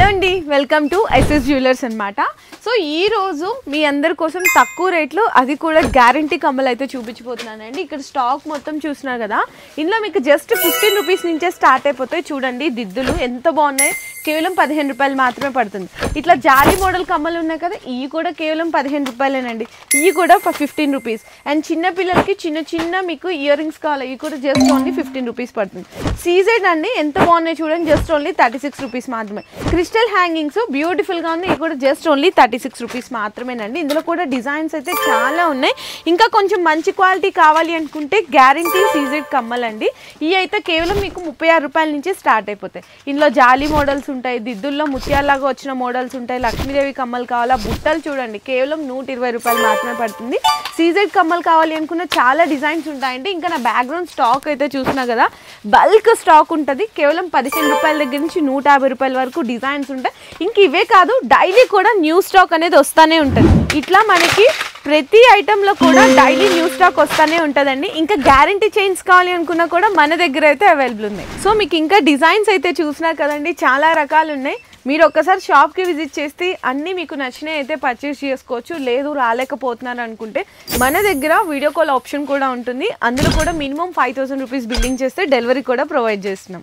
Hello అండి, welcome to SS jewellers అన్నమాట. So ఈ రోజు మీ అందరి కోసం తక్కువ రేట్లో అది కూడా గ్యారంటీ కమ్మలు అయితే చూపించబోతున్నానండి. ఇక్కడ స్టాక్ మొత్తం చూస్తున్నారు కదా, ఇందులో మీకు జస్ట్ 15 రూపీస్ నుంచే స్టార్ట్ అయిపోతాయి. చూడండి దిద్దులు ఎంత బాగున్నాయి, కేవలం 15 రూపాయలు మాత్రమే పడుతుంది. ఇట్లా జాలీ మోడల్ కమ్మలు ఉన్నాయి కదా, ఇవి కూడా కేవలం 15 రూపాయలేనండి. ఇవి కూడా 15 రూపీస్. అండ్ చిన్న పిల్లలకి చిన్న చిన్న మీకు ఇయర్ రింగ్స్ కావాలి, ఇవి కూడా జస్ట్ ఓన్లీ 15 రూపీస్ పడుతుంది. సీజెడ్ అండి ఎంత బాగున్నాయి చూడండి, జస్ట్ ఓన్లీ 36 రూపీస్ మాత్రమే. క్రిస్టల్ హ్యాంగింగ్స్ బ్యూటిఫుల్గా ఉన్నాయి, ఇవి కూడా జస్ట్ ఓన్లీ 36 రూపీస్ మాత్రమేనండి. ఇందులో కూడా డిజైన్స్ అయితే చాలా ఉన్నాయి. ఇంకా కొంచెం మంచి క్వాలిటీ కావాలి అనుకుంటే గ్యారంటీ సీజెడ్ కమ్మలండి. ఇవి అయితే కేవలం మీకు 36 రూపాయల నుంచి స్టార్ట్ అయిపోతాయి. ఇందులో జాలీ మోడల్స్ ఉంటాయి, దిద్దుల్లో ముత్యాల్లాగా వచ్చిన మోడల్స్ ఉంటాయి. లక్ష్మీదేవి కమ్మలు కావాలా, బుట్టలు చూడండి కేవలం 120 రూపాయలు మాత్రమే పడుతుంది. సీజెడ్ కమ్మలు కావాలి అనుకున్న చాలా డిజైన్స్ ఉంటాయండి. ఇంకా నా బ్యాక్గ్రౌండ్ స్టాక్ అయితే చూసినా కదా, బల్క్ స్టాక్ ఉంటుంది. కేవలం 15 రూపాయల దగ్గర నుంచి 150 రూపాయల వరకు డిజైన్స్ ఉంటాయి. ఇంక ఇవే కాదు, డైలీ కూడా న్యూ స్టాక్ అనేది వస్తూనే ఉంటుంది. ఇట్లా మనకి ప్రతి ఐటెంలో కూడా డైలీ న్యూ స్టాక్ వస్తూనే ఉంటుందండి. ఇంకా గ్యారంటీ చైన్స్ కావాలి అనుకున్నా కూడా మన దగ్గర అయితే అవైలబుల్ ఉన్నాయి. సో మీకు ఇంకా డిజైన్స్ అయితే చూసినారు కదండి, చాలా రకాలు ఉన్నాయి. మీరు ఒక్కసారి షాప్కి విజిట్ చేస్తే అన్నీ మీకు నచ్చినవి అయితే పర్చేస్ చేసుకోవచ్చు. లేదు రాలేకపోతున్నారు అనుకుంటే మన దగ్గర వీడియో కాల్ ఆప్షన్ కూడా ఉంటుంది. అందులో కూడా మినిమం 5000 రూపీస్ బిల్లింగ్ చేస్తే డెలివరీ కూడా ప్రొవైడ్ చేస్తున్నాం.